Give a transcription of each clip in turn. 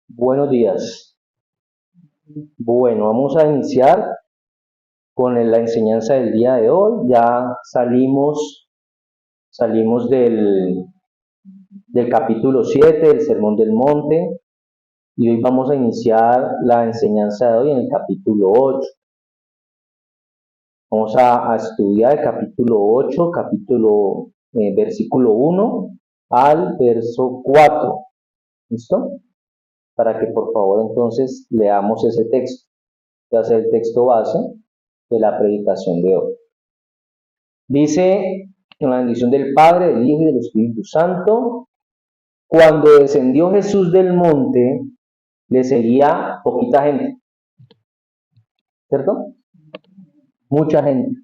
Buenos días. Bueno, vamos a iniciar con la enseñanza del día de hoy. Ya salimos del capítulo 7 del Sermón del Monte, y hoy vamos a iniciar la enseñanza de hoy en el capítulo 8. Vamos a estudiar el capítulo 8, versículo 1 al verso 4. ¿Listo? Para que por favor entonces leamos ese texto. Va a ser el texto base de la predicación de hoy. Dice, con la bendición del Padre, del Hijo y del Espíritu Santo: cuando descendió Jesús del monte, le seguía poquita gente, ¿cierto? Mucha gente.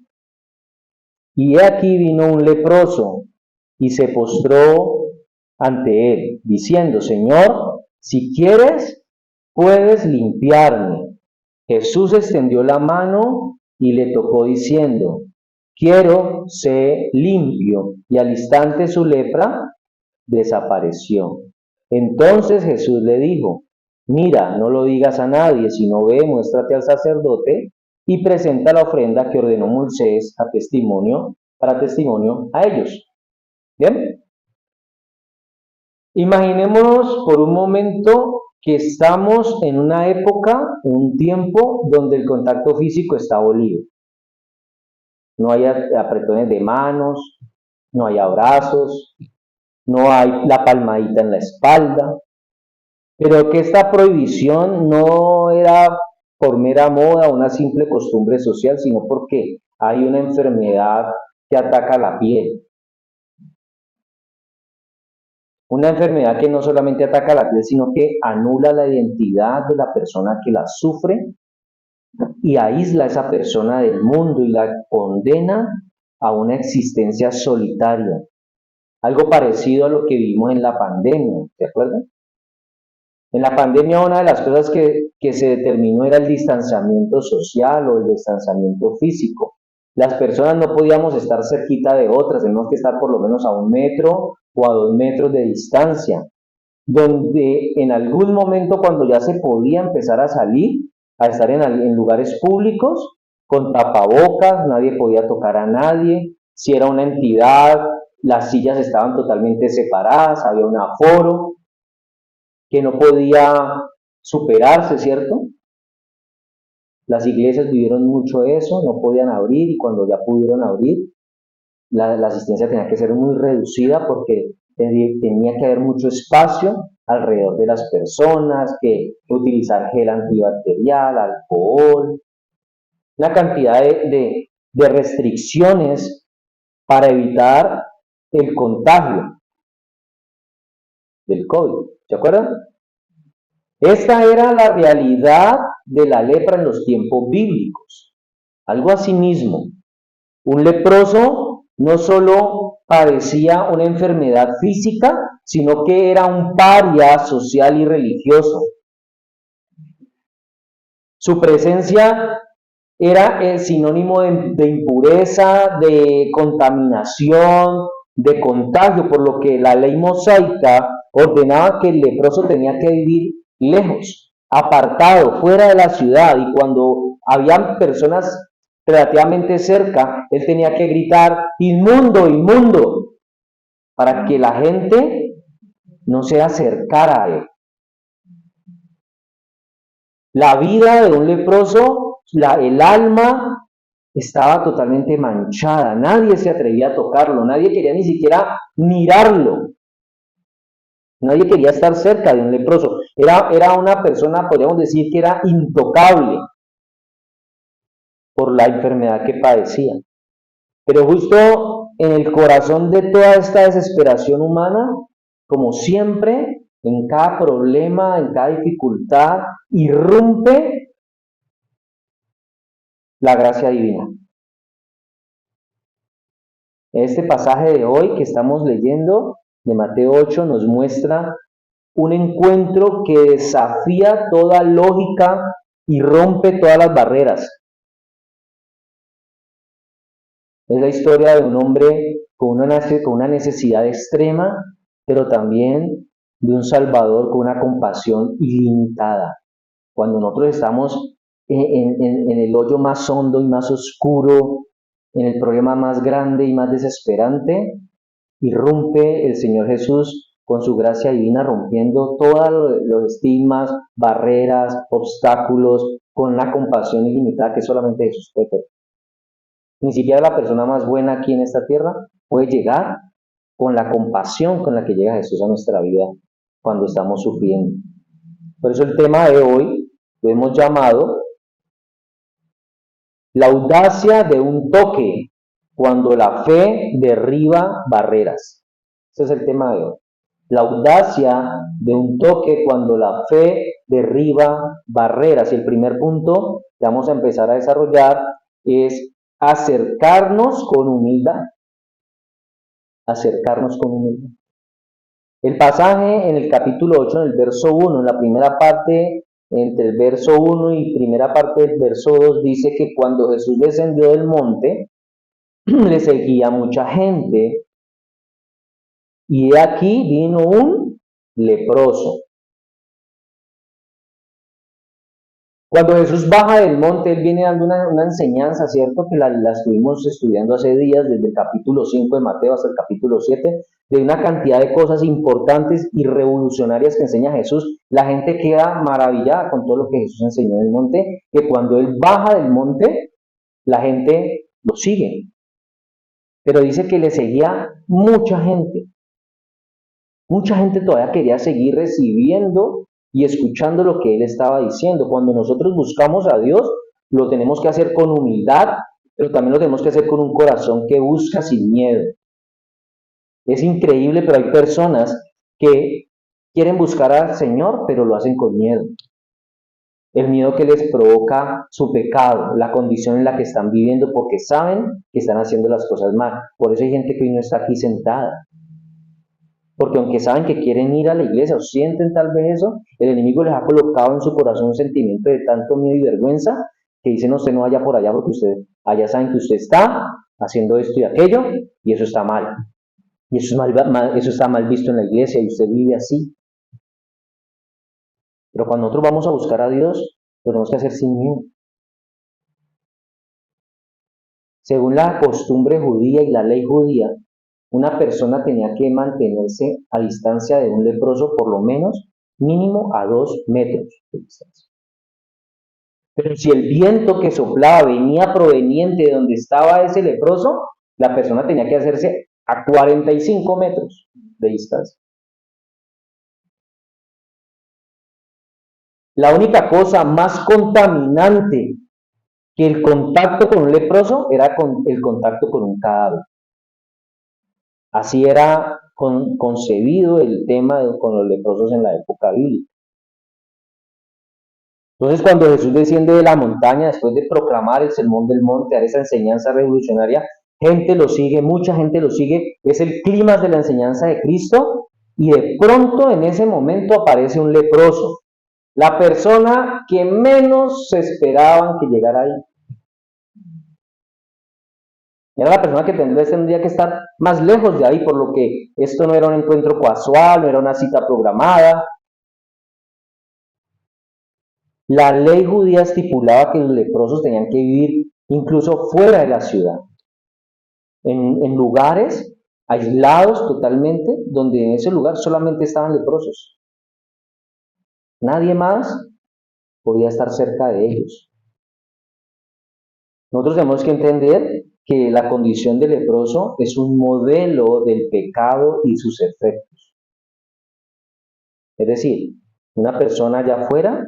Y he aquí vino un leproso y se postró ante él, diciendo: Señor, si quieres, puedes limpiarme. Jesús extendió la mano y le tocó, diciendo: quiero, sé limpio. Y al instante su lepra desapareció. Entonces Jesús le dijo: mira, no lo digas a nadie, sino ve, muéstrate al sacerdote y presenta la ofrenda que ordenó Moisés para testimonio a ellos. ¿Bien? Imaginémonos por un momento que estamos en una época, un tiempo donde el contacto físico está abolido. No hay apretones de manos, no hay abrazos, no hay la palmadita en la espalda, pero que esta prohibición no era por mera moda, una simple costumbre social, sino porque hay una enfermedad que ataca la piel. Una enfermedad que no solamente ataca la piel, sino que anula la identidad de la persona que la sufre y aísla a esa persona del mundo y la condena a una existencia solitaria. Algo parecido a lo que vimos en la pandemia, ¿se acuerdan? En la pandemia una de las cosas que se determinó era el distanciamiento social o el distanciamiento físico. Las personas no podíamos estar cerquita de otras, tenemos que estar por lo menos a 1 metro o a 2 metros de distancia, donde en algún momento, cuando ya se podía empezar a salir, a estar en lugares públicos, con tapabocas, nadie podía tocar a nadie. Si era una entidad, las sillas estaban totalmente separadas, había un aforo que no podía superarse, ¿cierto? Las iglesias vivieron mucho eso, no podían abrir, y cuando ya pudieron abrir, la asistencia tenía que ser muy reducida porque tenía que haber mucho espacio alrededor de las personas, que utilizar gel antibacterial, alcohol, una cantidad de restricciones para evitar el contagio del COVID. ¿Se acuerdan? Esta era la realidad de la lepra en los tiempos bíblicos. Algo así mismo. Un leproso no solo padecía una enfermedad física, sino que era un paria social y religioso. Su presencia era el sinónimo de impureza, de contaminación, de contagio, por lo que la ley mosaica ordenaba que el leproso tenía que vivir lejos, apartado, fuera de la ciudad, y cuando habían personas relativamente cerca, él tenía que gritar: inmundo, inmundo, para que la gente no se acercara a él. La vida de un leproso, el alma estaba totalmente manchada, nadie se atrevía a tocarlo, nadie quería ni siquiera mirarlo, nadie quería estar cerca de un leproso. Era una persona, podríamos decir, que era intocable por la enfermedad que padecía. Pero justo en el corazón de toda esta desesperación humana, como siempre, en cada problema, en cada dificultad, irrumpe la gracia divina. Este pasaje de hoy que estamos leyendo, de Mateo 8, nos muestra un encuentro que desafía toda lógica y rompe todas las barreras. Es la historia de un hombre con una necesidad extrema, pero también de un Salvador con una compasión ilimitada. Cuando nosotros estamos en el hoyo más hondo y más oscuro, en el problema más grande y más desesperante, irrumpe el Señor Jesús con su gracia divina, rompiendo todos los estigmas, barreras, obstáculos, con una compasión ilimitada que solamente Jesús puede tener. Ni siquiera la persona más buena aquí en esta tierra puede llegar con la compasión con la que llega Jesús a nuestra vida cuando estamos sufriendo. Por eso el tema de hoy lo hemos llamado la audacia de un toque cuando la fe derriba barreras. Ese es el tema de hoy. La audacia de un toque cuando la fe derriba barreras. Y el primer punto que vamos a empezar a desarrollar es acercarnos con humildad. Acercarnos con humildad. El pasaje en el capítulo 8, en el verso 1, en la primera parte, entre el verso 1 y primera parte del verso 2, dice que cuando Jesús descendió del monte, le seguía mucha gente, y de aquí vino un leproso. Cuando Jesús baja del monte, Él viene dando una enseñanza, ¿cierto? Que la estuvimos estudiando hace días, desde el capítulo 5 de Mateo hasta el capítulo 7, de una cantidad de cosas importantes y revolucionarias que enseña Jesús. La gente queda maravillada con todo lo que Jesús enseñó en el monte, que cuando Él baja del monte, la gente lo sigue. Pero dice que le seguía mucha gente. Mucha gente todavía quería seguir recibiendo y escuchando lo que Él estaba diciendo. Cuando nosotros buscamos a Dios, lo tenemos que hacer con humildad, pero también lo tenemos que hacer con un corazón que busca sin miedo. Es increíble, pero hay personas que quieren buscar al Señor, pero lo hacen con miedo. El miedo que les provoca su pecado, la condición en la que están viviendo, porque saben que están haciendo las cosas mal. Por eso hay gente que hoy no está aquí sentada. Porque aunque saben que quieren ir a la iglesia o sienten tal vez eso, el enemigo les ha colocado en su corazón un sentimiento de tanto miedo y vergüenza que dicen: usted no vaya por allá porque usted, allá saben que usted está haciendo esto y aquello y eso está mal. Y eso, eso está mal visto en la iglesia y usted vive así. Pero cuando nosotros vamos a buscar a Dios, lo tenemos que hacer sin miedo. Según la costumbre judía y la ley judía, una persona tenía que mantenerse a distancia de un leproso por lo menos mínimo a 2 metros de distancia. Pero si el viento que soplaba venía proveniente de donde estaba ese leproso, la persona tenía que hacerse a 45 metros de distancia. La única cosa más contaminante que el contacto con un leproso era el contacto con un cadáver. Así era concebido el tema con los leprosos en la época bíblica. Entonces, cuando Jesús desciende de la montaña, después de proclamar el sermón del monte, dar esa enseñanza revolucionaria, gente lo sigue, mucha gente lo sigue, es el clímax de la enseñanza de Cristo, y de pronto en ese momento aparece un leproso, la persona que menos se esperaban que llegara ahí. Era la persona que tendría que estar más lejos de ahí, por lo que esto no era un encuentro casual, no era una cita programada. La ley judía estipulaba que los leprosos tenían que vivir incluso fuera de la ciudad, en lugares aislados totalmente, donde en ese lugar solamente estaban leprosos. Nadie más podía estar cerca de ellos. Nosotros tenemos que entender que la condición de leproso es un modelo del pecado y sus efectos. Es decir, una persona allá afuera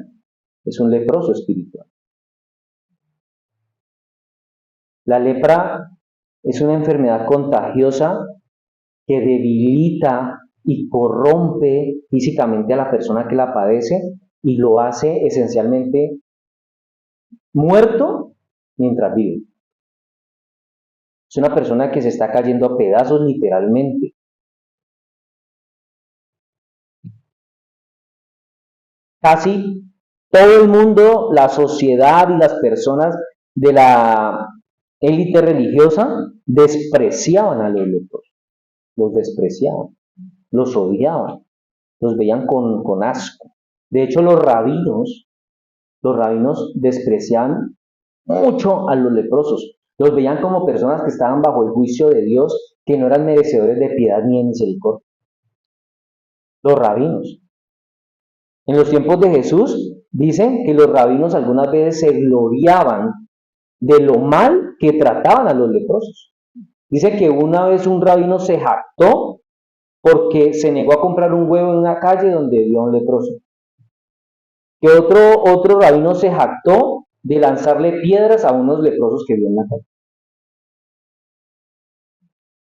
es un leproso espiritual. La lepra es una enfermedad contagiosa que debilita y corrompe físicamente a la persona que la padece y lo hace esencialmente muerto mientras vive. Es una persona que se está cayendo a pedazos literalmente. Casi todo el mundo, la sociedad y las personas de la élite religiosa despreciaban a los leprosos, los despreciaban, los odiaban. los veían con asco. De hecho, los rabinos despreciaban mucho a los leprosos. Los veían como personas que estaban bajo el juicio de Dios, que no eran merecedores de piedad ni de misericordia. Los rabinos. En los tiempos de Jesús, dicen que los rabinos algunas veces se gloriaban de lo mal que trataban a los leprosos. Dice que una vez un rabino se jactó porque se negó a comprar un huevo en una calle donde vio a un leproso. Que otro rabino se jactó de lanzarle piedras a unos leprosos que vio en la calle.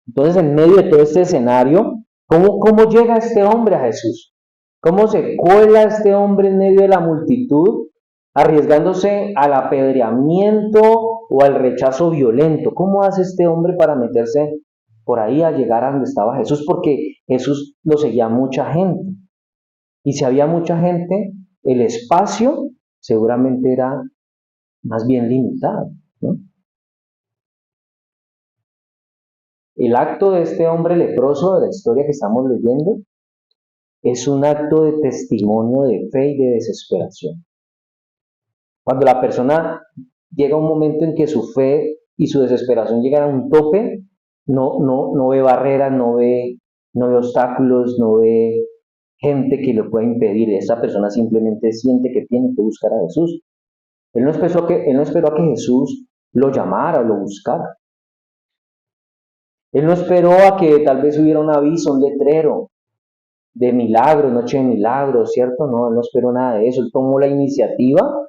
Entonces, en medio de todo este escenario, ¿cómo llega este hombre a Jesús? ¿Cómo se cuela este hombre en medio de la multitud, arriesgándose al apedreamiento o al rechazo violento? ¿Cómo hace este hombre para meterse por ahí a llegar a donde estaba Jesús? Porque Jesús lo seguía mucha gente. Y si había mucha gente, el espacio seguramente era más bien limitado, ¿no? El acto de este hombre leproso de la historia que estamos leyendo es un acto de testimonio de fe y de desesperación. Cuando la persona llega a un momento en que su fe y su desesperación llegan a un tope, no ve barreras, no ve obstáculos, no ve gente que lo pueda impedir. Esa persona simplemente siente que tiene que buscar a Jesús. Él no esperó a que Jesús lo llamara o lo buscara. Él no esperó a que tal vez hubiera un aviso, un letrero de milagros, noche de milagros, ¿cierto? No, él no esperó nada de eso. Él tomó la iniciativa,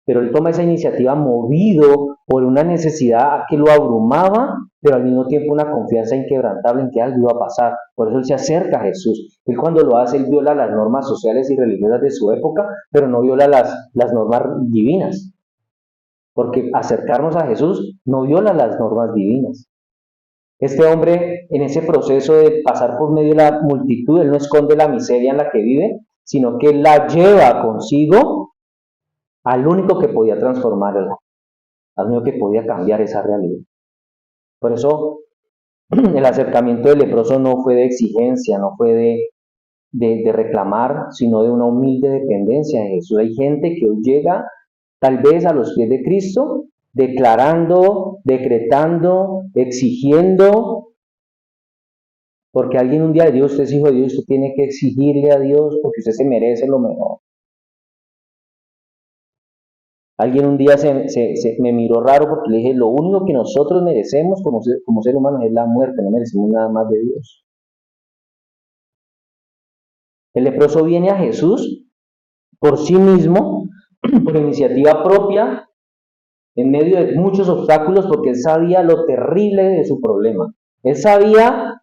pero él toma esa iniciativa movido por una necesidad que lo abrumaba, pero al mismo tiempo una confianza inquebrantable en que algo iba a pasar. Por eso él se acerca a Jesús. Él cuando lo hace, él viola las normas sociales y religiosas de su época, pero no viola las normas divinas. Porque acercarnos a Jesús no viola las normas divinas. Este hombre, en ese proceso de pasar por medio de la multitud, él no esconde la miseria en la que vive, sino que la lleva consigo al único que podía transformarla, al único que podía cambiar esa realidad. Por eso, el acercamiento del leproso no fue de exigencia, no fue de reclamar, sino de una humilde dependencia de Jesús. Hay gente que hoy llega tal vez a los pies de Cristo, declarando, decretando, exigiendo, porque alguien un día le dijo, usted es hijo de Dios, usted tiene que exigirle a Dios porque usted se merece lo mejor. Alguien un día me miró raro porque le dije, lo único que nosotros merecemos como ser humanos es la muerte, no merecemos nada más de Dios. El leproso viene a Jesús por sí mismo, por iniciativa propia, en medio de muchos obstáculos, porque él sabía lo terrible de su problema. Él sabía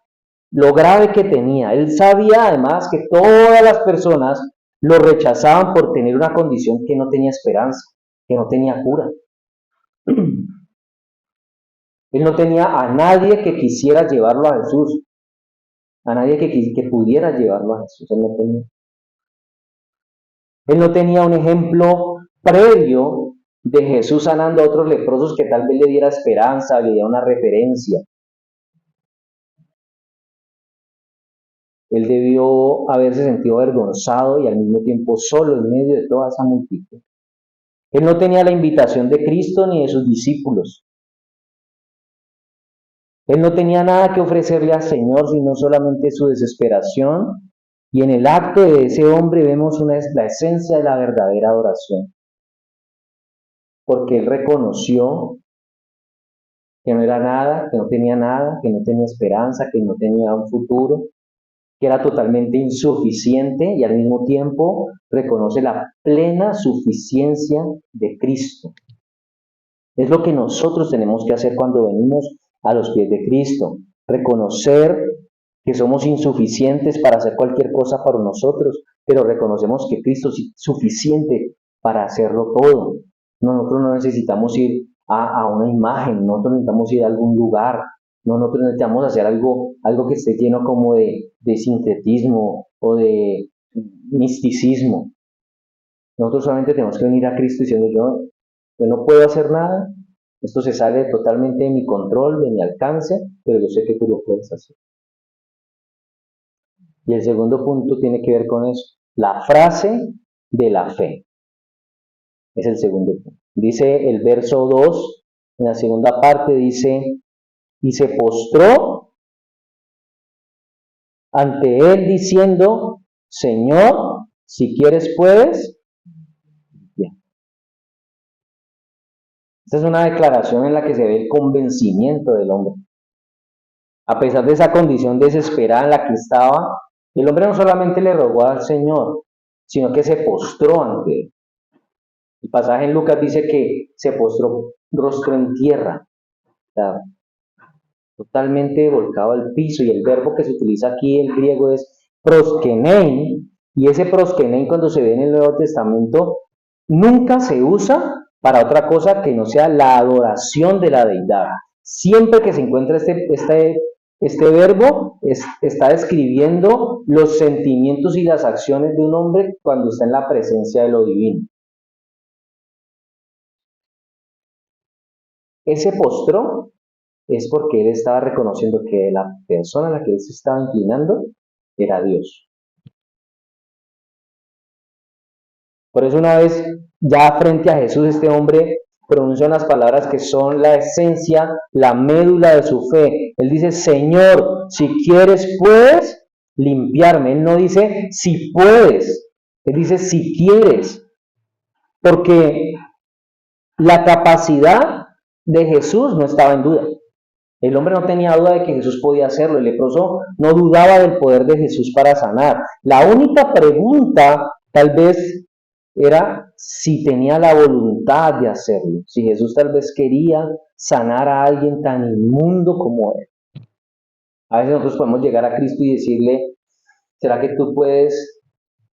lo grave que tenía. Él sabía además que todas las personas lo rechazaban por tener una condición que no tenía esperanza, que no tenía cura. Él no tenía a nadie que quisiera llevarlo a Jesús, a nadie que pudiera llevarlo a Jesús. Él no tenía un ejemplo previo de Jesús sanando a otros leprosos que tal vez le diera esperanza, le diera una referencia. Él debió haberse sentido avergonzado y al mismo tiempo solo en medio de toda esa multitud. Él no tenía la invitación de Cristo ni de sus discípulos. Él no tenía nada que ofrecerle al Señor, sino solamente su desesperación. Y en el acto de ese hombre vemos la esencia de la verdadera adoración. Porque él reconoció que no era nada, que no tenía esperanza, que no tenía un futuro, que era totalmente insuficiente y al mismo tiempo reconoce la plena suficiencia de Cristo. Es lo que nosotros tenemos que hacer cuando venimos a los pies de Cristo, reconocer que somos insuficientes para hacer cualquier cosa para nosotros, pero reconocemos que Cristo es suficiente para hacerlo todo. Nosotros no necesitamos ir a una imagen, nosotros necesitamos ir a algún lugar, nosotros necesitamos hacer algo que esté lleno como de sincretismo o de misticismo. Nosotros solamente tenemos que venir a Cristo diciendo, yo no puedo hacer nada, esto se sale totalmente de mi control, de mi alcance, pero yo sé que tú lo puedes hacer. Y el segundo punto tiene que ver con eso, la frase de la fe. Es el segundo punto. Dice el verso 2, en la segunda parte dice, y se postró ante él diciendo, Señor, si quieres puedes. Bien. Esta es una declaración en la que se ve el convencimiento del hombre. A pesar de esa condición desesperada en la que estaba, el hombre no solamente le rogó al Señor, sino que se postró ante él. El pasaje en Lucas dice que se postró rostro en tierra, o sea, totalmente volcado al piso, y el verbo que se utiliza aquí en griego es proskenein, y ese proskenein cuando se ve en el Nuevo Testamento nunca se usa para otra cosa que no sea la adoración de la deidad. Siempre que se encuentra este verbo está describiendo los sentimientos y las acciones de un hombre cuando está en la presencia de lo divino. Ese postró es porque él estaba reconociendo que la persona a la que él se estaba inclinando era Dios. Por eso una vez ya frente a Jesús este hombre pronuncia unas palabras que son la esencia, la médula de su fe. Él dice, Señor, si quieres puedes limpiarme. Él no dice si puedes, él dice si quieres. Porque la capacidad de Jesús no estaba en duda. El hombre no tenía duda de que Jesús podía hacerlo. El leproso no dudaba del poder de Jesús para sanar. La única pregunta, tal vez, era si tenía la voluntad de hacerlo. Si Jesús tal vez quería sanar a alguien tan inmundo como él. A veces nosotros podemos llegar a Cristo y decirle, ¿será que tú puedes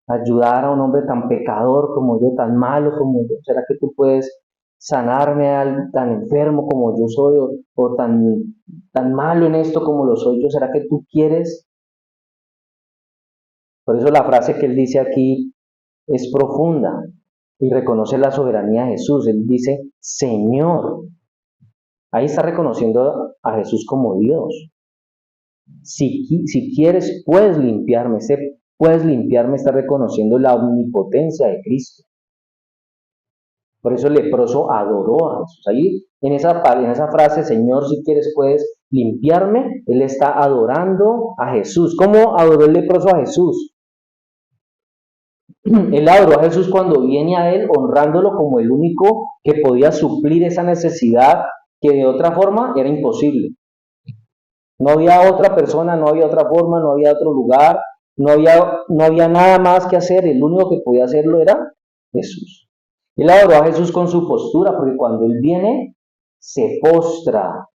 ayudar a un hombre tan pecador como yo, tan malo como yo? ¿Será que tú puedes sanarme a tan enfermo como yo soy o tan malo en esto como lo soy yo? ¿Será que tú quieres? Por eso la frase que él dice aquí es profunda y reconoce la soberanía de Jesús. Él dice, Señor. Ahí está reconociendo a Jesús como Dios. Si quieres, puedes limpiarme. Puedes limpiarme, está reconociendo la omnipotencia de Cristo. Por eso el leproso adoró a Jesús. Ahí en esa frase, Señor, si quieres puedes limpiarme, él está adorando a Jesús. ¿Cómo adoró el leproso a Jesús? Él adoró a Jesús cuando viene a él, honrándolo como el único que podía suplir esa necesidad que de otra forma era imposible. No había otra persona, no había otra forma, no había otro lugar, no había nada más que hacer. El único que podía hacerlo era Jesús. Él adoró a Jesús con su postura, porque cuando él viene, se postra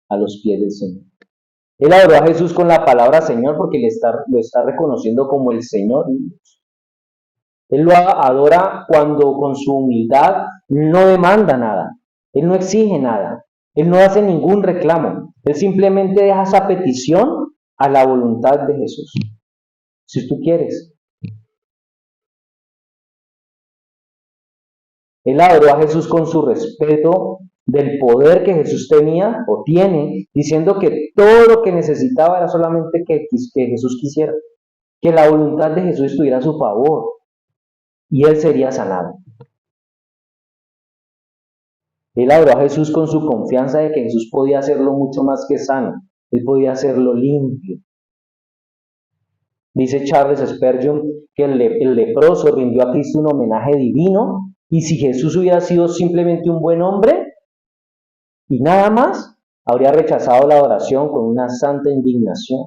a los pies del Señor. Él adoró a Jesús con la palabra Señor, porque lo está reconociendo como el Señor. Él lo adora cuando con su humildad no demanda nada, él no exige nada, él no hace ningún reclamo, él simplemente deja esa petición a la voluntad de Jesús. Si tú quieres. Él adoró a Jesús con su respeto del poder que Jesús tenía o tiene, diciendo que todo lo que necesitaba era solamente que Jesús quisiera, que la voluntad de Jesús estuviera a su favor y él sería sanado. Él adoró a Jesús con su confianza de que Jesús podía hacerlo mucho más que sano, él podía hacerlo limpio. Dice Charles Spurgeon que el leproso rindió a Cristo un homenaje divino, y si Jesús hubiera sido simplemente un buen hombre y nada más, habría rechazado la adoración con una santa indignación.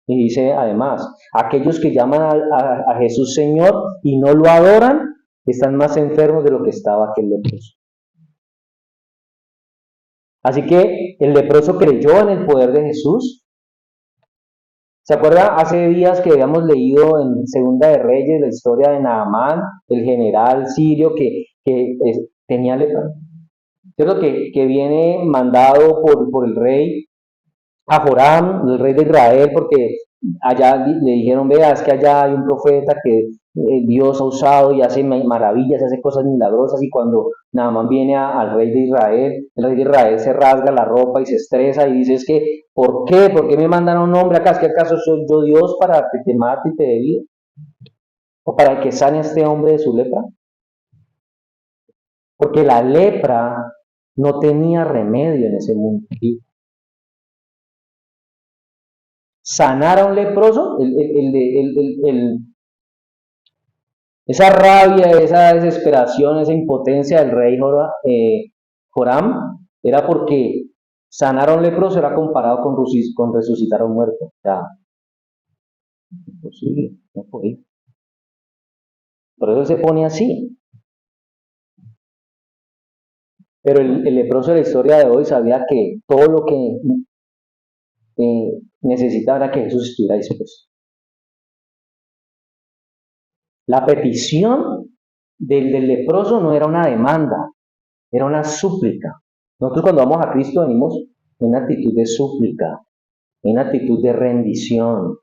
Y dice además, aquellos que llaman a Jesús Señor y no lo adoran, están más enfermos de lo que estaba aquel leproso. Así que el leproso creyó en el poder de Jesús. ¿Se acuerda hace días que habíamos leído en Segunda de Reyes la historia de Naamán, el general sirio que tenía lepra? ¿Cierto? Que viene mandado por el rey a Joram, el rey de Israel, porque allá le dijeron, vea, es que allá hay un profeta que Dios ha usado y hace maravillas, hace cosas milagrosas, y cuando Naamán viene al rey de Israel, el rey de Israel se rasga la ropa y se estresa y dice, es que, ¿por qué? ¿Por qué me mandan a un hombre acá? ¿Es que acaso soy yo Dios para que te mate y te dé vida? ¿O para que sane a este hombre de su lepra? Porque la lepra no tenía remedio en ese mundo. Sanar a un leproso, esa rabia, esa desesperación, esa impotencia del rey Joram, era porque sanar a un leproso era comparado con resucitar a un muerto. O sea, imposible, no podía. Por eso se pone así. Pero el leproso de la historia de hoy sabía que todo lo que necesitaba era que Jesús estuviera dispuesto. La petición del leproso no era una demanda, era una súplica. Nosotros cuando vamos a Cristo venimos en una actitud de súplica, en una actitud de rendición.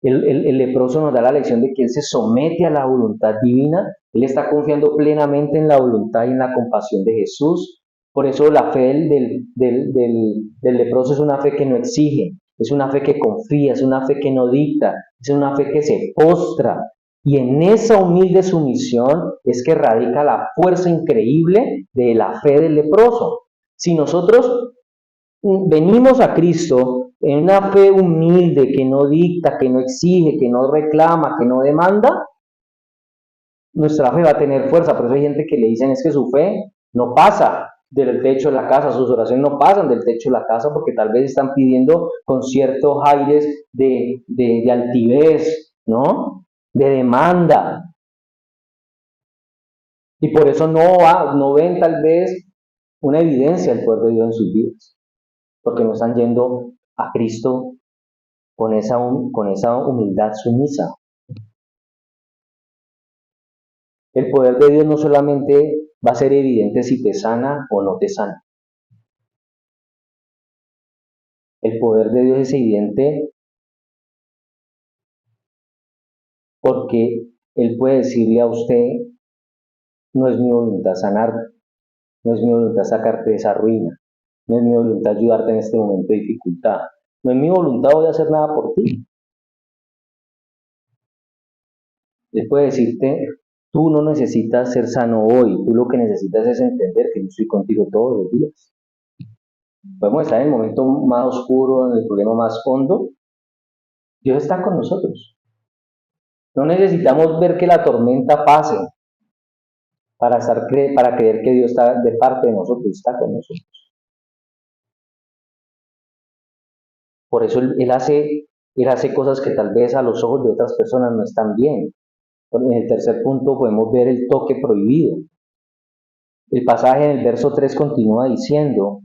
El leproso nos da la lección de que él se somete a la voluntad divina, él está confiando plenamente en la voluntad y en la compasión de Jesús. Por eso la fe del leproso es una fe que no exige, es una fe que confía, es una fe que no dicta, es una fe que se postra. Y en esa humilde sumisión es que radica la fuerza increíble de la fe del leproso. Si nosotros venimos a Cristo en una fe humilde que no dicta, que no exige, que no reclama, que no demanda, nuestra fe va a tener fuerza. Por eso hay gente que le dicen es que su fe no pasa del techo de la casa, sus oraciones no pasan del techo de la casa porque tal vez están pidiendo con ciertos aires de altivez, ¿no? De demanda. Y por eso no ven tal vez una evidencia del poder de Dios en sus vidas, porque no están yendo a Cristo con esa humildad sumisa. El poder de Dios no solamente va a ser evidente si te sana o no te sana. El poder de Dios es evidente porque Él puede decirle a usted, no es mi voluntad sanarte, no es mi voluntad sacarte de esa ruina, no es mi voluntad ayudarte en este momento de dificultad, no es mi voluntad voy a hacer nada por ti. Él puede decirte, tú no necesitas ser sano hoy, tú lo que necesitas es entender que yo estoy contigo todos los días. Podemos estar en el momento más oscuro, en el problema más hondo. Dios está con nosotros. No necesitamos ver que la tormenta pase para creer que Dios está de parte de nosotros, está con nosotros. Por eso él hace cosas que tal vez a los ojos de otras personas no están bien. En el tercer punto podemos ver el toque prohibido. El pasaje en el verso 3 continúa diciendo,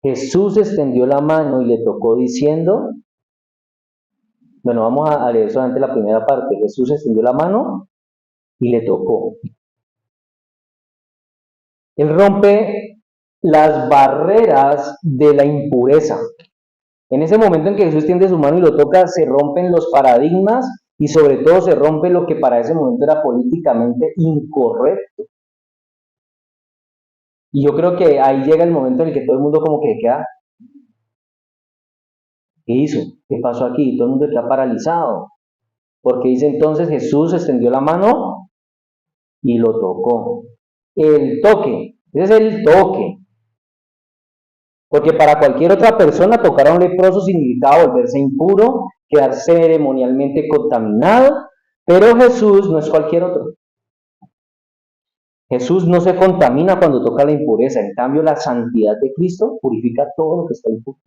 Jesús extendió la mano y le tocó diciendo, bueno, vamos a leer solamente la primera parte. Jesús extendió la mano y le tocó. Él rompe las barreras de la impureza. En ese momento en que Jesús tiende su mano y lo toca, se rompen los paradigmas y sobre todo se rompe lo que para ese momento era políticamente incorrecto. Y yo creo que ahí llega el momento en el que todo el mundo como que queda, ¿qué hizo? ¿Qué pasó aquí? Todo el mundo queda paralizado. Porque dice entonces Jesús extendió la mano y lo tocó. El toque, ese es el toque. Porque para cualquier otra persona tocar a un leproso significaba volverse impuro, quedar ceremonialmente contaminado, pero Jesús no es cualquier otro. Jesús no se contamina cuando toca la impureza, en cambio la santidad de Cristo purifica todo lo que está impuro.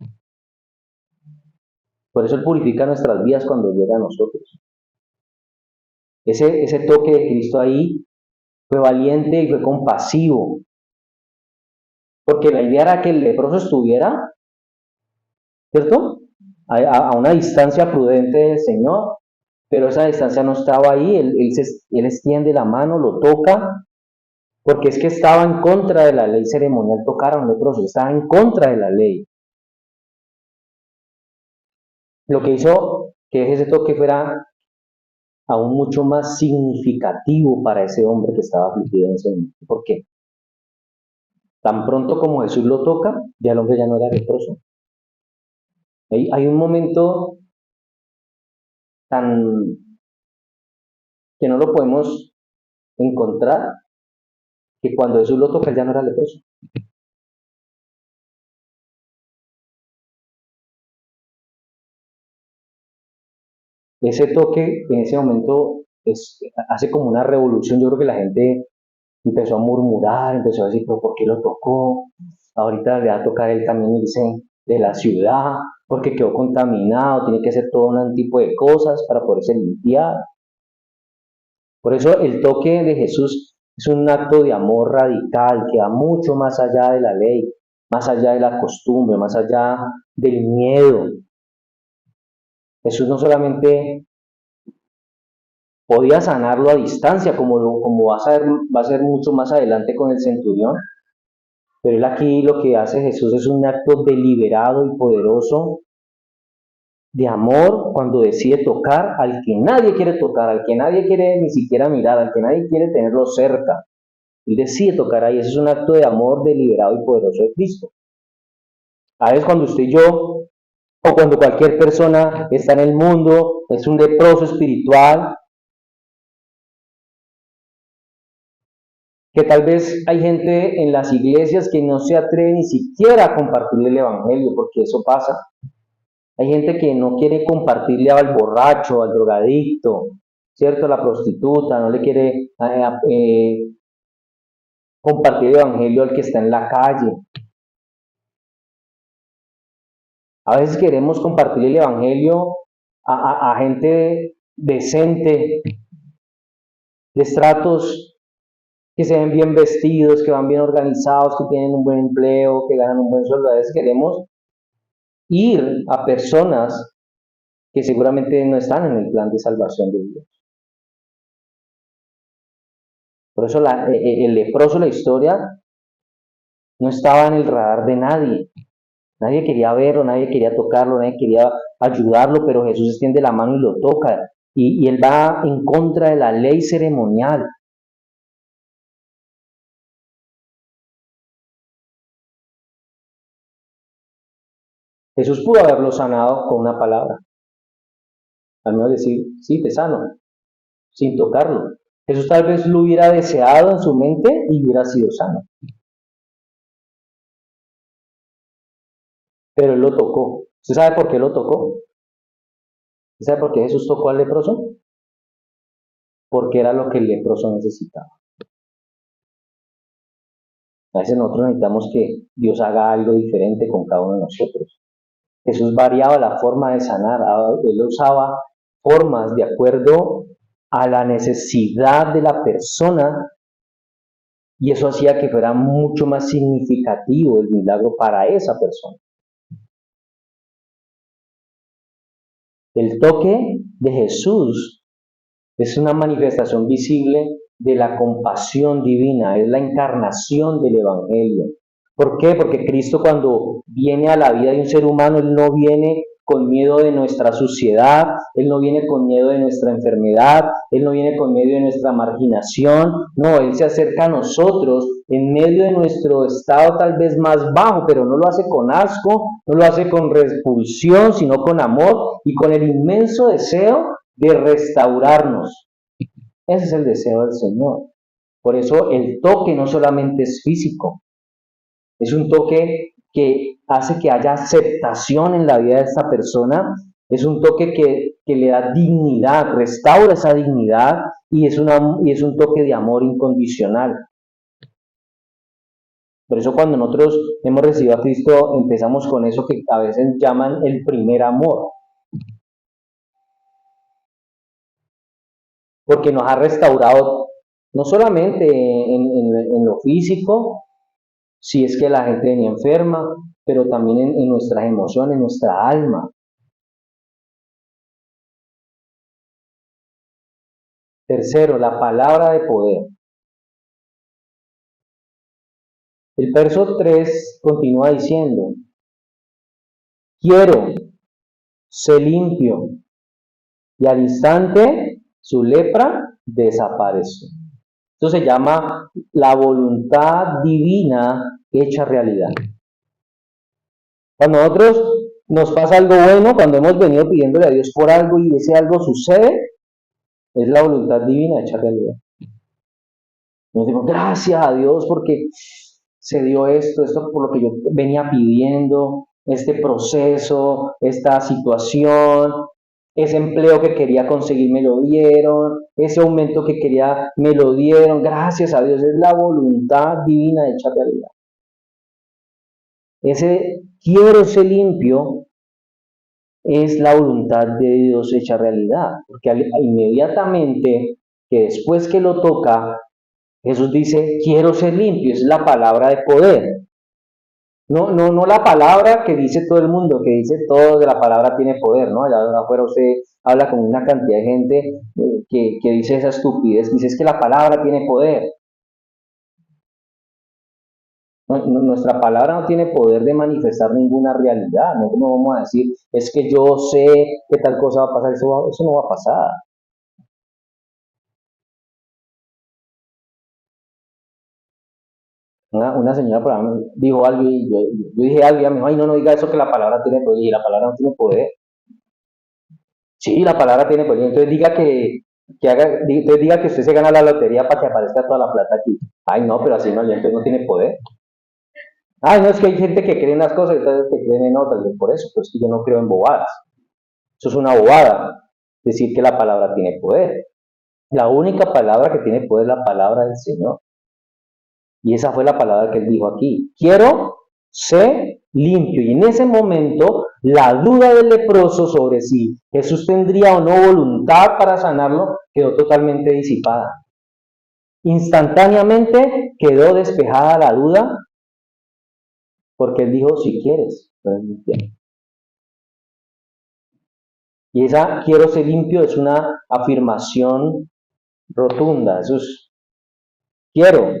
Por eso Él purifica nuestras vidas cuando llega a nosotros. Ese toque de Cristo ahí fue valiente y fue compasivo, porque la idea era que el leproso estuviera, ¿cierto?, a una distancia prudente del Señor, pero esa distancia no estaba ahí. Él extiende la mano, lo toca, porque es que estaba en contra de la ley ceremonial tocar a un leproso, estaba en contra de la ley. Lo que hizo que ese toque fuera aún mucho más significativo para ese hombre que estaba afligido en ese momento. ¿Por qué? Tan pronto como Jesús lo toca, ya el hombre ya no era leproso. Hay un momento tan que no lo podemos encontrar, que cuando Jesús lo toca, él ya no era leproso. Ese toque en ese momento hace como una revolución. Yo creo que la gente empezó a murmurar, empezó a decir, pero ¿por qué lo tocó? Ahorita le va a tocar él también irse de la ciudad, porque quedó contaminado, tiene que hacer todo un tipo de cosas para poderse limpiar. Por eso el toque de Jesús es un acto de amor radical que va mucho más allá de la ley, más allá de la costumbre, más allá del miedo. Jesús no solamente podía sanarlo a distancia, como va a ser mucho más adelante con el centurión, pero él aquí lo que hace Jesús es un acto deliberado y poderoso de amor cuando decide tocar al que nadie quiere tocar, al que nadie quiere ni siquiera mirar, al que nadie quiere tenerlo cerca. Él decide tocar ahí. Ese es un acto de amor deliberado y poderoso de Cristo. A veces cuando usted y yo, o cuando cualquier persona está en el mundo, es un leproso espiritual, que tal vez hay gente en las iglesias que no se atreve ni siquiera a compartirle el evangelio, porque eso pasa. Hay gente que no quiere compartirle al borracho, al drogadicto, ¿cierto? A la prostituta, no le quiere compartir el evangelio al que está en la calle. A veces queremos compartir el evangelio a gente decente, de estratos que se ven bien vestidos, que van bien organizados, que tienen un buen empleo, que ganan un buen sueldo. A veces queremos ir a personas que seguramente no están en el plan de salvación de Dios. Por eso el leproso, la historia, no estaba en el radar de nadie. Nadie quería verlo, nadie quería tocarlo, nadie quería ayudarlo, pero Jesús extiende la mano y lo toca. Y él va en contra de la ley ceremonial. Jesús pudo haberlo sanado con una palabra. Al menos decir, sí, te sano, sin tocarlo. Jesús tal vez lo hubiera deseado en su mente y hubiera sido sano. Pero él lo tocó. ¿Usted sabe por qué lo tocó? ¿Usted sabe por qué Jesús tocó al leproso? Porque era lo que el leproso necesitaba. A veces nosotros necesitamos que Dios haga algo diferente con cada uno de nosotros. Jesús variaba la forma de sanar, él usaba formas de acuerdo a la necesidad de la persona y eso hacía que fuera mucho más significativo el milagro para esa persona. El toque de Jesús es una manifestación visible de la compasión divina, es la encarnación del Evangelio. ¿Por qué? Porque Cristo cuando viene a la vida de un ser humano, Él no viene con miedo de nuestra suciedad, Él no viene con miedo de nuestra enfermedad, Él no viene con miedo de nuestra marginación, no, Él se acerca a nosotros en medio de nuestro estado tal vez más bajo, pero no lo hace con asco, no lo hace con repulsión, sino con amor y con el inmenso deseo de restaurarnos. Ese es el deseo del Señor. Por eso el toque no solamente es físico, es un toque que hace que haya aceptación en la vida de esta persona, es un toque que le da dignidad, restaura esa dignidad y es un toque de amor incondicional. Por eso cuando nosotros hemos recibido a Cristo empezamos con eso que a veces llaman el primer amor, porque nos ha restaurado no solamente en lo físico, si es que la gente venía enferma, pero también en nuestras emociones, en nuestra alma. Tercero, la palabra de poder. El verso 3 continúa diciendo, quiero, sé limpio. y al instante su lepra desapareció. Esto se llama la voluntad divina hecha realidad. Cuando nosotros nos pasa algo bueno, cuando hemos venido pidiéndole a Dios por algo y ese algo sucede, es la voluntad divina hecha realidad. Nos decimos, gracias a Dios porque se dio esto por lo que yo venía pidiendo, este proceso, esta situación, ese empleo que quería conseguir me lo dieron, ese aumento que quería me lo dieron, gracias a Dios, es la voluntad divina hecha realidad. Ese quiero ser limpio es la voluntad de Dios hecha realidad, porque inmediatamente que después que lo toca, Jesús dice, quiero ser limpio, es la palabra de poder. No la palabra que dice todo el mundo, que dice todo de la palabra tiene poder, ¿no? Allá afuera usted habla con una cantidad de gente que dice esa estupidez, dice es que la palabra tiene poder. Nuestra palabra no tiene poder de manifestar ninguna realidad, no vamos a decir, es que yo sé que tal cosa va a pasar, eso no va a pasar. Una señora por ahí dijo algo y yo dije algo y ella me dijo, ay, no diga eso que la palabra tiene poder, y la palabra no tiene poder. Sí, la palabra tiene poder, entonces entonces diga que usted se gana la lotería para que aparezca toda la plata aquí. Ay, no, pero así no, entonces no tiene poder. Ay, no, es que hay gente que cree en las cosas y otras que creen en otras, y por eso, pues que yo no creo en bobadas. Eso es una bobada, decir que la palabra tiene poder. La única palabra que tiene poder es la palabra del Señor. Y esa fue la palabra que él dijo aquí. Quiero ser limpio. Y en ese momento, la duda del leproso sobre si Jesús tendría o no voluntad para sanarlo quedó totalmente disipada. Instantáneamente quedó despejada la duda porque él dijo, si quieres, puedes limpiar. Y esa quiero ser limpio es una afirmación rotunda. Eso es quiero.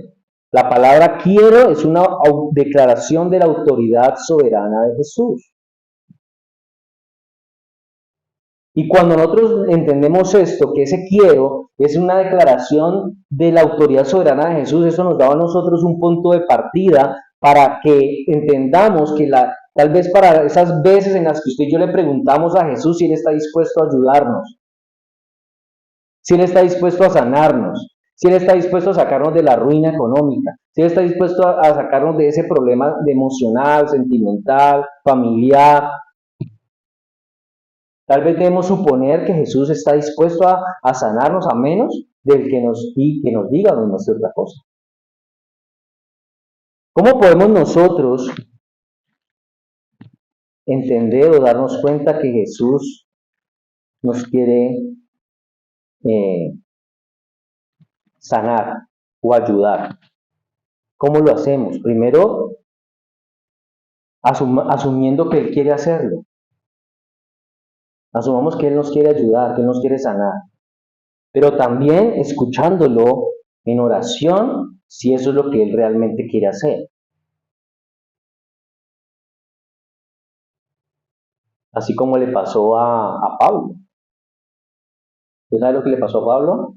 La palabra quiero es una declaración de la autoridad soberana de Jesús. Y cuando nosotros entendemos esto, que ese quiero es una declaración de la autoridad soberana de Jesús, eso nos da a nosotros un punto de partida para que entendamos que tal vez para esas veces en las que usted y yo le preguntamos a Jesús si Él está dispuesto a ayudarnos, si Él está dispuesto a sanarnos, si Él está dispuesto a sacarnos de la ruina económica, si Él está dispuesto a sacarnos de ese problema emocional, sentimental, familiar. Tal vez debemos suponer que Jesús está dispuesto a sanarnos a menos del que nos diga o nos muestre otra cosa. ¿Cómo podemos nosotros entender o darnos cuenta que Jesús nos quiere sanar o ayudar? ¿Cómo lo hacemos? Primero, asumiendo que Él quiere hacerlo. Asumamos que Él nos quiere ayudar, que Él nos quiere sanar. Pero también escuchándolo en oración, si eso es lo que Él realmente quiere hacer. Así como le pasó a Pablo. ¿Usted sabe lo que le pasó a Pablo?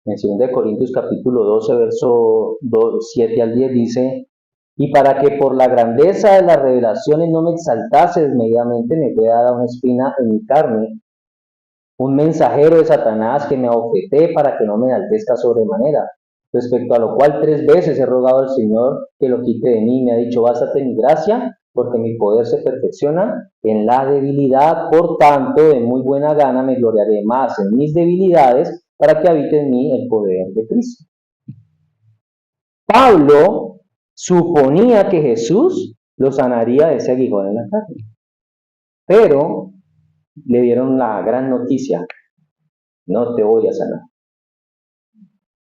En 2 Corintios capítulo 12, verso 7 al 10 dice, y para que por la grandeza de las revelaciones no me exaltase desmedidamente, me fue dada una espina en mi carne, un mensajero de Satanás que me abofeté para que no me enaltezca sobremanera. Respecto a lo cual 3 veces he rogado al Señor que lo quite de mí. Me ha dicho, bástate mi gracia, porque mi poder se perfecciona en la debilidad. Por tanto, de muy buena gana me gloriaré más en mis debilidades, para que habite en mí el poder de Cristo. Pablo suponía que Jesús lo sanaría de ese aguijón en la carne. Pero le dieron la gran noticia, no te voy a sanar.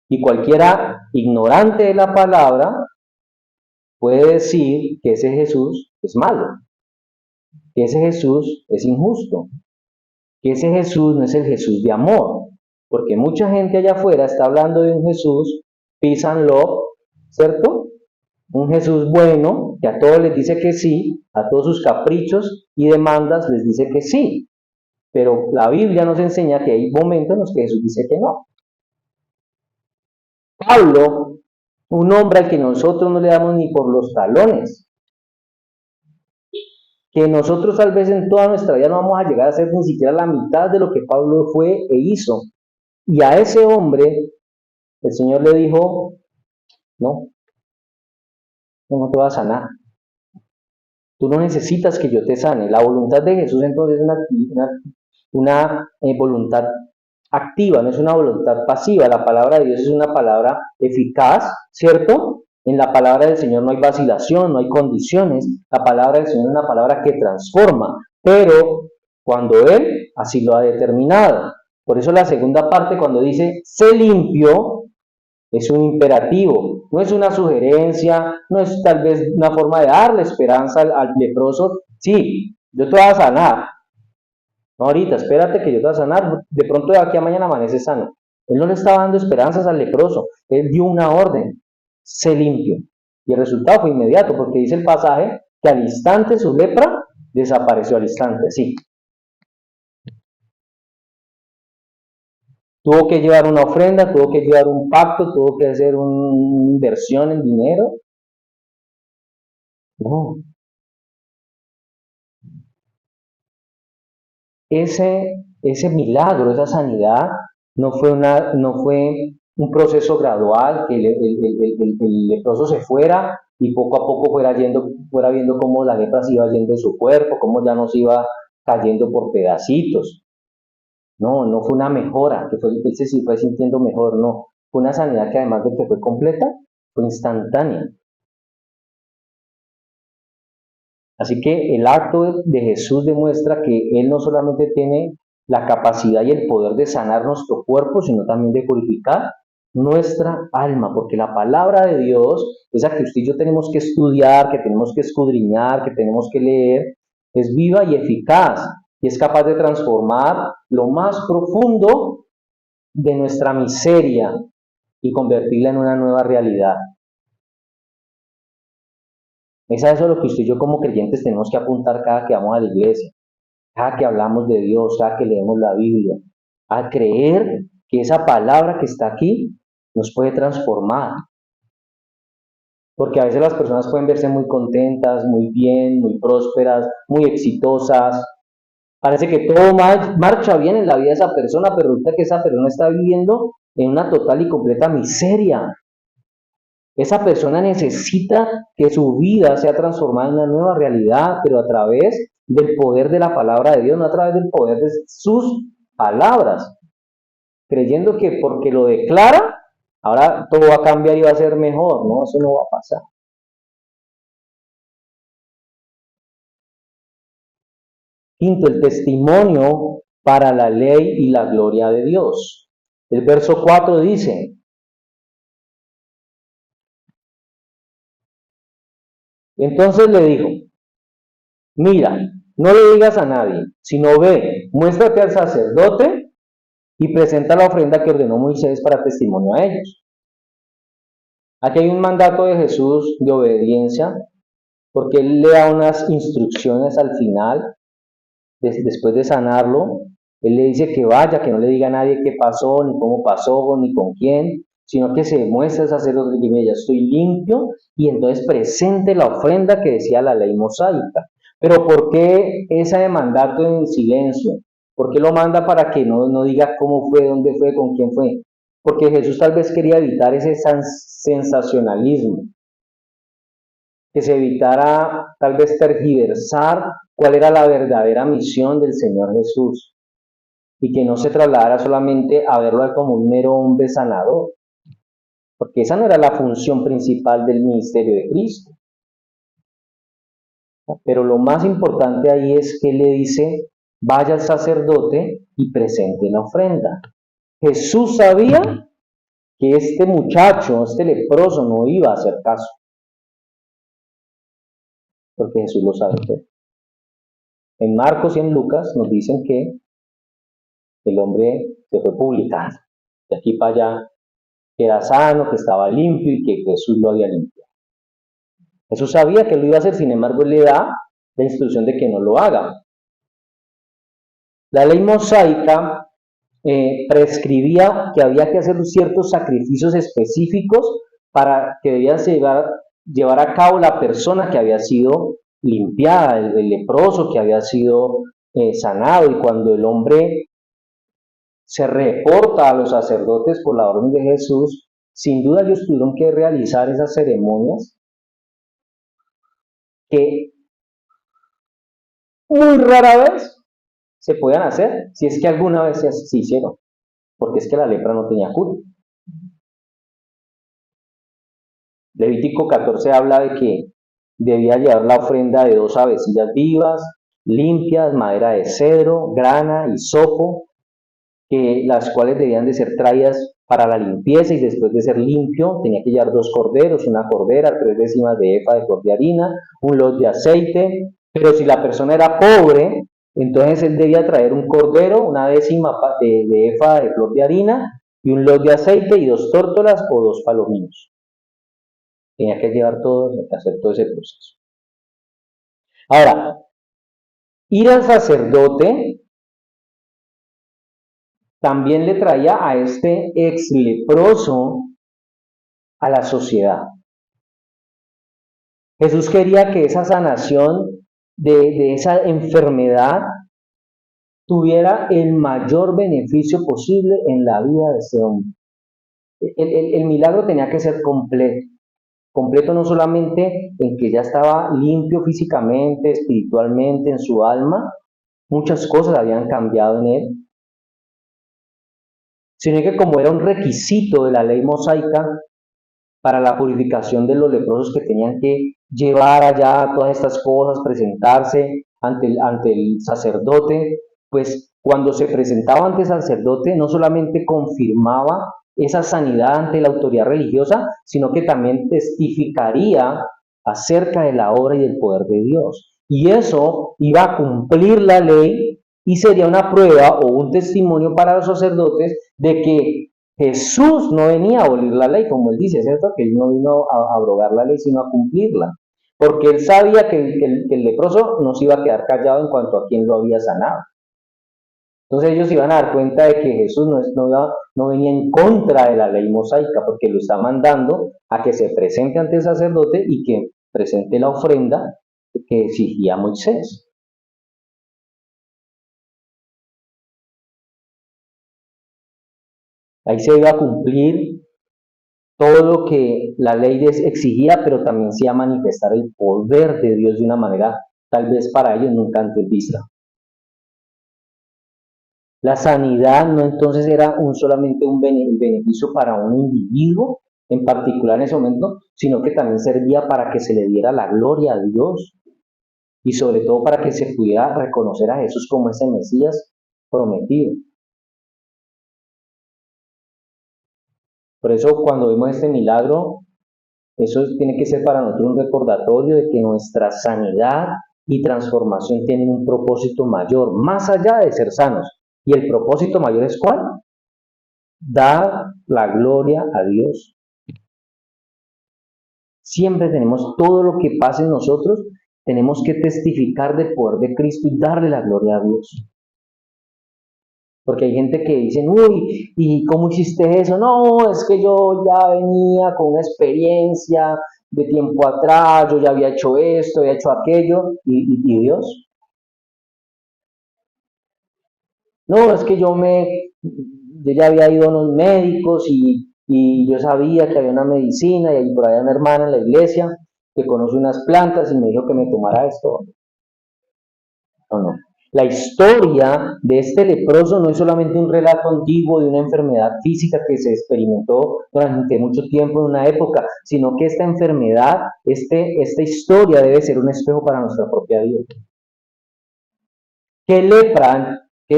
Y cualquiera ignorante de la palabra puede decir que ese Jesús es malo, que ese Jesús es injusto, que ese Jesús no es el Jesús de amor, porque mucha gente allá afuera está hablando de un Jesús peace and love, ¿cierto? Un Jesús bueno, que a todos les dice que sí, a todos sus caprichos y demandas les dice que sí. Pero la Biblia nos enseña que hay momentos en los que Jesús dice que no. Pablo, un hombre al que nosotros no le damos ni por los talones, que nosotros tal vez en toda nuestra vida no vamos a llegar a ser ni siquiera la mitad de lo que Pablo fue e hizo. Y a ese hombre el Señor le dijo, no, no te vas a sanar. Tú no necesitas que yo te sane. La voluntad de Jesús entonces es una voluntad activa, no es una voluntad pasiva. La palabra de Dios es una palabra eficaz, ¿cierto? En la palabra del Señor no hay vacilación, no hay condiciones. La palabra del Señor es una palabra que transforma, pero cuando Él así lo ha determinado. Por eso la segunda parte, cuando dice, sé limpio, es un imperativo, no es una sugerencia, no es tal vez una forma de darle esperanza al leproso. Sí, yo te voy a sanar. No, ahorita, espérate que yo te voy a sanar. De pronto de aquí a mañana amanece sano. Él no le estaba dando esperanzas al leproso. Él dio una orden, sé limpio. Y el resultado fue inmediato, porque dice el pasaje que al instante su lepra desapareció al instante, sí. Tuvo que llevar una ofrenda, tuvo que llevar un pacto, tuvo que hacer una inversión en dinero. No, ese milagro, esa sanidad, no fue un proceso gradual, que el leproso se fuera y poco a poco fuera viendo cómo la lepra se iba yendo de su cuerpo, cómo ya nos iba cayendo por pedacitos. No, no fue una mejora, que él se sí fue sintiendo mejor, no. Fue una sanidad que además de que fue completa, fue instantánea. Así que el acto de Jesús demuestra que Él no solamente tiene la capacidad y el poder de sanar nuestro cuerpo, sino también de purificar nuestra alma, porque la palabra de Dios, esa que usted y yo tenemos que estudiar, que tenemos que escudriñar, que tenemos que leer, es viva y eficaz y es capaz de transformar lo más profundo de nuestra miseria y convertirla en una nueva realidad. Es a eso lo que usted y yo como creyentes tenemos que apuntar cada que vamos a la iglesia, cada que hablamos de Dios, cada que leemos la Biblia, a creer que esa palabra que está aquí nos puede transformar. Porque a veces las personas pueden verse muy contentas, muy bien, muy prósperas, muy exitosas. Parece que todo marcha bien en la vida de esa persona, pero resulta que esa persona está viviendo en una total y completa miseria. Esa persona necesita que su vida sea transformada en una nueva realidad, pero a través del poder de la palabra de Dios, no a través del poder de sus palabras, creyendo que porque lo declara, ahora todo va a cambiar y va a ser mejor. No, eso no va a pasar. Quinto, el testimonio para la ley y la gloria de Dios. El verso 4 dice, entonces le dijo, mira, no le digas a nadie, sino ve, muéstrate al sacerdote y presenta la ofrenda que ordenó Moisés para testimonio a ellos. Aquí hay un mandato de Jesús de obediencia, porque Él le da unas instrucciones al final, después de sanarlo. Él le dice que vaya, que no le diga a nadie qué pasó, ni cómo pasó, ni con quién, sino que se muestre al sacerdote y diga, ya estoy limpio, y entonces presente la ofrenda que decía la ley mosaica. Pero ¿por qué ese mandato en silencio? ¿Por qué lo manda para que no diga cómo fue, dónde fue, con quién fue? Porque Jesús tal vez quería evitar ese sensacionalismo, que se evitara tal vez tergiversar cuál era la verdadera misión del Señor Jesús y que no se trasladara solamente a verlo como un mero hombre sanador, porque esa no era la función principal del ministerio de Cristo. Pero lo más importante ahí es que le dice, vaya al sacerdote y presente la ofrenda. Jesús sabía que este muchacho, este leproso, no iba a hacer caso, porque Jesús lo sabe. En Marcos y en Lucas nos dicen que el hombre se fue publicando, de aquí para allá, que era sano, que estaba limpio y que Jesús lo había limpiado. Jesús sabía que lo iba a hacer, sin embargo, él le da la instrucción de que no lo haga. La ley mosaica prescribía que había que hacer ciertos sacrificios específicos para que debía llevar a cabo la persona que había sido limpiada, el leproso que había sido sanado. Y cuando el hombre se reporta a los sacerdotes por la orden de Jesús, sin duda ellos tuvieron que realizar esas ceremonias que muy rara vez se podían hacer, si es que alguna vez se hicieron, porque es que la lepra no tenía cura. Levítico 14 habla de que debía llevar la ofrenda de 2 avecillas vivas, limpias, madera de cedro, grana, hisopo, las cuales debían de ser traídas para la limpieza, y después de ser limpio tenía que llevar 2 corderos, una cordera, 3 décimas de efa de flor de harina, un lot de aceite. Pero si la persona era pobre, entonces él debía traer un cordero, una décima de efa de flor de harina, y un lot de aceite, y 2 tórtolas o 2 palominos. Tenía que llevar todo, hacer todo ese proceso. Ahora, ir al sacerdote también le traía a este ex leproso a la sociedad. Jesús quería que esa sanación de esa enfermedad tuviera el mayor beneficio posible en la vida de ese hombre. El milagro tenía que ser completo no solamente en que ya estaba limpio físicamente, espiritualmente, en su alma, muchas cosas habían cambiado en él, sino que como era un requisito de la ley mosaica para la purificación de los leprosos, que tenían que llevar allá todas estas cosas, presentarse ante el sacerdote, pues cuando se presentaba ante el sacerdote no solamente confirmaba esa sanidad ante la autoridad religiosa, sino que también testificaría acerca de la obra y del poder de Dios. Y eso iba a cumplir la ley y sería una prueba o un testimonio para los sacerdotes de que Jesús no venía a abolir la ley, como él dice, ¿cierto? Que él no vino a abrogar la ley, sino a cumplirla. Porque él sabía que el leproso no se iba a quedar callado en cuanto a quién lo había sanado. Entonces ellos iban a dar cuenta de que Jesús no venía en contra de la ley mosaica, porque lo está mandando a que se presente ante el sacerdote y que presente la ofrenda que exigía Moisés. Ahí se iba a cumplir todo lo que la ley exigía, pero también se iba a manifestar el poder de Dios de una manera tal vez para ellos nunca antes vista. La sanidad no entonces era solamente un beneficio para un individuo en particular en ese momento, sino que también servía para que se le diera la gloria a Dios y sobre todo para que se pudiera reconocer a Jesús como ese Mesías prometido. Por eso cuando vemos este milagro, eso tiene que ser para nosotros un recordatorio de que nuestra sanidad y transformación tienen un propósito mayor, más allá de ser sanos. ¿Y el propósito mayor es cuál? Dar la gloria a Dios. Siempre tenemos todo lo que pasa en nosotros, tenemos que testificar del poder de Cristo y darle la gloria a Dios. Porque hay gente que dice, uy, ¿y cómo hiciste eso? No, es que yo ya venía con una experiencia de tiempo atrás, yo ya había hecho esto, había hecho aquello, ¿y Dios? No, es que yo ya había ido a unos médicos y yo sabía que había una medicina y ahí por allá una hermana en la iglesia que conoce unas plantas y me dijo que me tomara esto. No. La historia de este leproso no es solamente un relato antiguo de una enfermedad física que se experimentó durante mucho tiempo en una época, sino que esta enfermedad, esta historia debe ser un espejo para nuestra propia vida. ¿Qué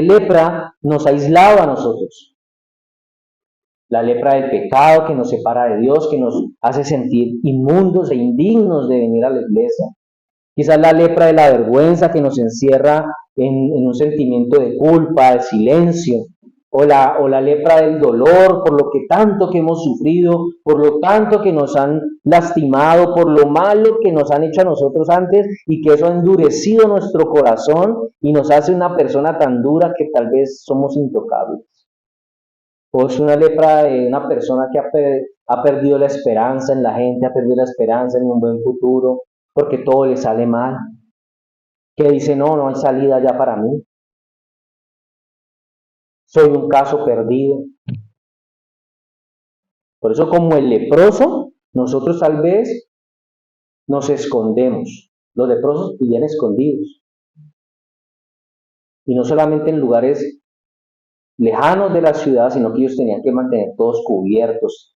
lepra nos aislaba a nosotros? La lepra del pecado que nos separa de Dios, que nos hace sentir inmundos e indignos de venir a la iglesia. Quizás la lepra de la vergüenza que nos encierra en un sentimiento de culpa, de silencio, o la lepra del dolor, por lo que tanto que hemos sufrido, por lo tanto que nos han lastimado, por lo malo que nos han hecho a nosotros antes y que eso ha endurecido nuestro corazón y nos hace una persona tan dura que tal vez somos intocables. O es una lepra de una persona que ha perdido la esperanza en la gente, ha perdido la esperanza en un buen futuro, porque todo le sale mal, que dice, no, no hay salida ya para mí, soy un caso perdido. Por eso como el leproso, nosotros tal vez nos escondemos. Los leprosos vivían escondidos. Y no solamente en lugares lejanos de la ciudad, sino que ellos tenían que mantener todos cubiertos,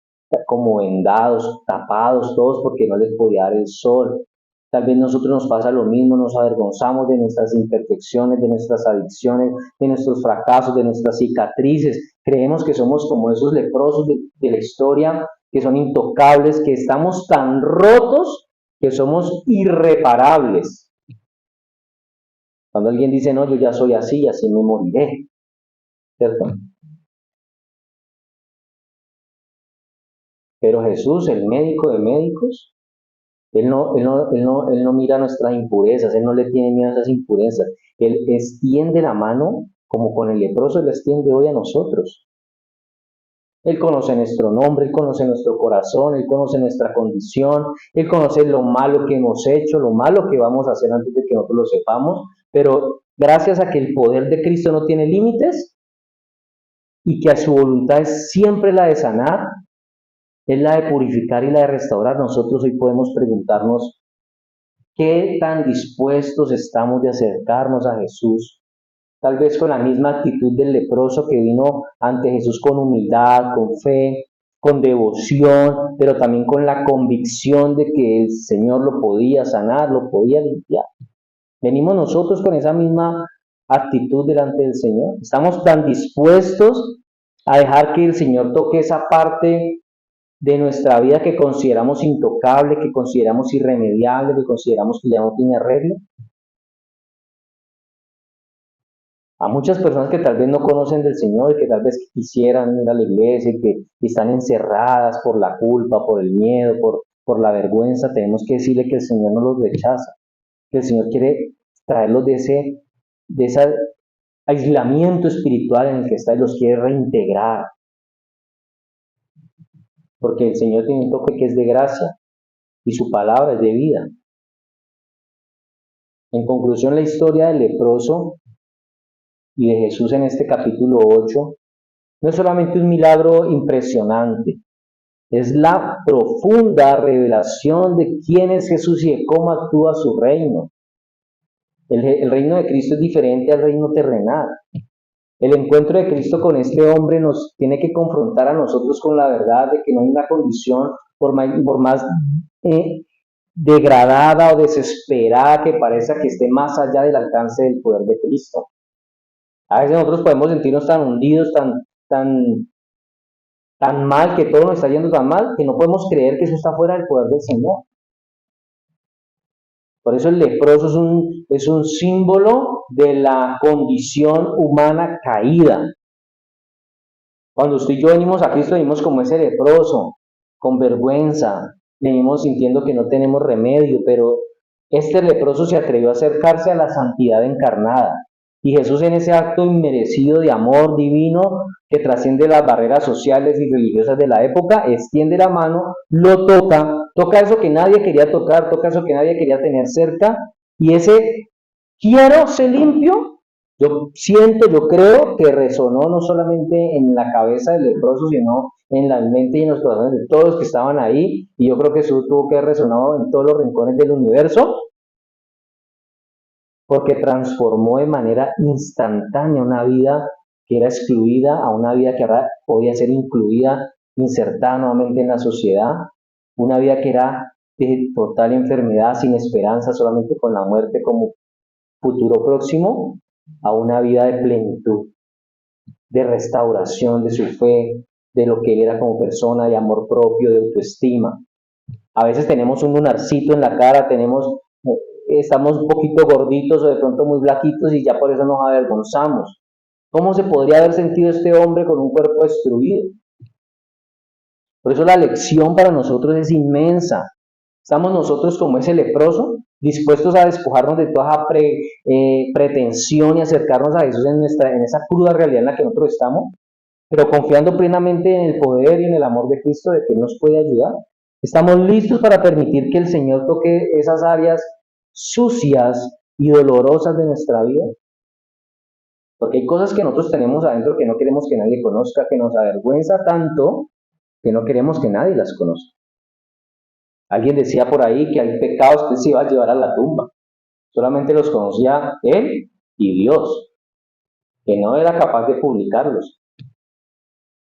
como vendados, tapados todos porque no les podía dar el sol. Tal vez nosotros nos pasa lo mismo, nos avergonzamos de nuestras imperfecciones, de nuestras adicciones, de nuestros fracasos, de nuestras cicatrices. Creemos que somos como esos leprosos de la historia, que son intocables, que estamos tan rotos que somos irreparables. Cuando alguien dice, no, yo ya soy así y así me moriré, ¿cierto? Pero Jesús, el médico de médicos, él no mira nuestras impurezas, Él no le tiene miedo a esas impurezas. Él extiende la mano como con el leproso, Él extiende hoy a nosotros. Él conoce nuestro nombre, Él conoce nuestro corazón, Él conoce nuestra condición, Él conoce lo malo que hemos hecho, lo malo que vamos a hacer antes de que nosotros lo sepamos, pero gracias a que el poder de Cristo no tiene límites y que a su voluntad es siempre la de sanar, es la de purificar y la de restaurar, nosotros hoy podemos preguntarnos qué tan dispuestos estamos de acercarnos a Jesús, tal vez con la misma actitud del leproso que vino ante Jesús con humildad, con fe, con devoción, pero también con la convicción de que el Señor lo podía sanar, lo podía limpiar. Venimos nosotros con esa misma actitud delante del Señor. Estamos tan dispuestos a dejar que el Señor toque esa parte de nuestra vida que consideramos intocable, que consideramos irremediable, que consideramos que ya no tiene arreglo. A muchas personas que tal vez no conocen del Señor y que tal vez quisieran ir a la iglesia y que están encerradas por la culpa, por el miedo, por la vergüenza, tenemos que decirle que el Señor no los rechaza, que el Señor quiere traerlos de ese aislamiento espiritual en el que está y los quiere reintegrar, porque el Señor tiene un toque que es de gracia y su palabra es de vida. En conclusión, la historia del leproso y de Jesús en este capítulo 8 no es solamente un milagro impresionante, es la profunda revelación de quién es Jesús y de cómo actúa su reino. El reino de Cristo es diferente al reino terrenal. El encuentro de Cristo con este hombre nos tiene que confrontar a nosotros con la verdad de que no hay una condición, por más degradada o desesperada que parezca, que esté más allá del alcance del poder de Cristo. A veces nosotros podemos sentirnos tan hundidos, tan mal, que todo nos está yendo tan mal, que no podemos creer que eso está fuera del poder del Señor. Por eso el leproso es un símbolo de la condición humana caída. Cuando usted y yo venimos a Cristo, venimos como ese leproso, con vergüenza, venimos sintiendo que no tenemos remedio, pero este leproso se atrevió a acercarse a la santidad encarnada. Y Jesús, en ese acto inmerecido de amor divino que trasciende las barreras sociales y religiosas de la época, extiende la mano, lo toca eso que nadie quería tocar, toca eso que nadie quería tener cerca, y ese quiero ser limpio, yo siento, yo creo que resonó no solamente en la cabeza del leproso, sino en la mente y en los corazones de todos los que estaban ahí, y yo creo que eso tuvo que haber resonado en todos los rincones del universo, porque transformó de manera instantánea una vida que era excluida a una vida que ahora podía ser incluida, insertada nuevamente en la sociedad, una vida que era de total enfermedad, sin esperanza, solamente con la muerte como futuro próximo, a una vida de plenitud, de restauración de su fe, de lo que él era como persona, de amor propio, de autoestima. A veces tenemos un lunarcito en la cara, estamos un poquito gorditos o de pronto muy flaquitos y ya por eso nos avergonzamos. ¿Cómo se podría haber sentido este hombre con un cuerpo destruido? Por eso la lección para nosotros es inmensa. Estamos nosotros como ese leproso, dispuestos a despojarnos de toda pretensión y acercarnos a Jesús en esa cruda realidad en la que nosotros estamos, pero confiando plenamente en el poder y en el amor de Cristo, de que Él nos puede ayudar. Estamos listos para permitir que el Señor toque esas áreas sucias y dolorosas de nuestra vida. Porque hay cosas que nosotros tenemos adentro que no queremos que nadie conozca, que nos avergüenza tanto que no queremos que nadie las conozca. Alguien decía por ahí que hay pecados que se iba a llevar a la tumba. Solamente los conocía Él y Dios, que no era capaz de publicarlos.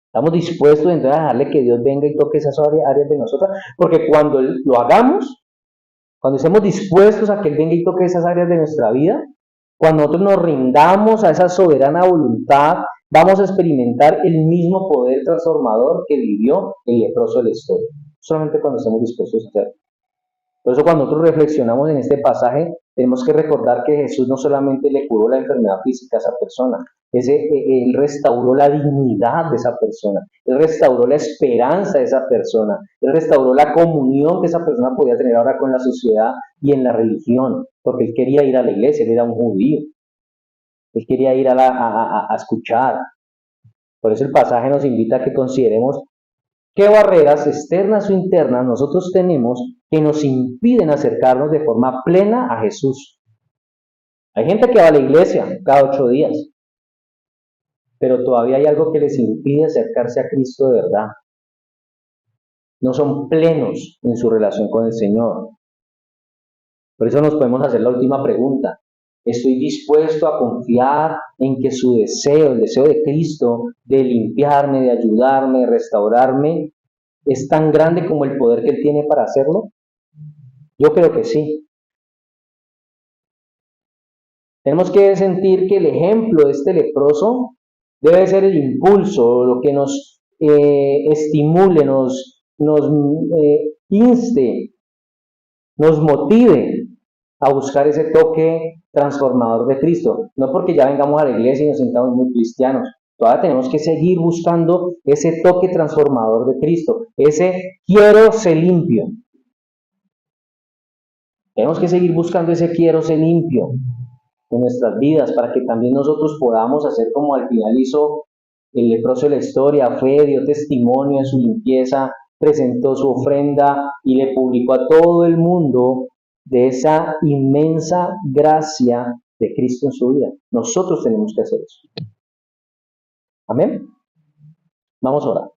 Estamos dispuestos entonces a dejarle que Dios venga y toque esas áreas de nosotras, porque cuando lo hagamos, cuando estemos dispuestos a que Él venga y toque esas áreas de nuestra vida, cuando nosotros nos rindamos a esa soberana voluntad, vamos a experimentar el mismo poder transformador que vivió el leproso de la historia. Solamente cuando estemos dispuestos a hacerlo. Por eso cuando nosotros reflexionamos en este pasaje, tenemos que recordar que Jesús no solamente le curó la enfermedad física a esa persona, Él restauró la dignidad de esa persona, Él restauró la esperanza de esa persona, Él restauró la comunión que esa persona podía tener ahora con la sociedad y en la religión, porque Él quería ir a la iglesia, Él era un judío, Él quería ir a escuchar. Por eso el pasaje nos invita a que consideremos qué barreras externas o internas nosotros tenemos que nos impiden acercarnos de forma plena a Jesús. Hay gente que va a la iglesia cada 8 días, pero todavía hay algo que les impide acercarse a Cristo de verdad. No son plenos en su relación con el Señor. Por eso nos podemos hacer la última pregunta. ¿Estoy dispuesto a confiar en que su deseo, el deseo de Cristo, de limpiarme, de ayudarme, de restaurarme, es tan grande como el poder que Él tiene para hacerlo? Yo creo que sí. Tenemos que sentir que el ejemplo de este leproso debe ser el impulso, lo que nos estimule, nos inste, nos motive a buscar ese toque transformador de Cristo. No porque ya vengamos a la iglesia y nos sintamos muy cristianos. Todavía tenemos que seguir buscando ese toque transformador de Cristo, ese quiero ser limpio. Tenemos que seguir buscando ese quiero ser limpio en nuestras vidas para que también nosotros podamos hacer como al final hizo el leproso de la historia, fue, dio testimonio de su limpieza, presentó su ofrenda y le publicó a todo el mundo de esa inmensa gracia de Cristo en su vida. Nosotros tenemos que hacer eso. Amén. Vamos a orar.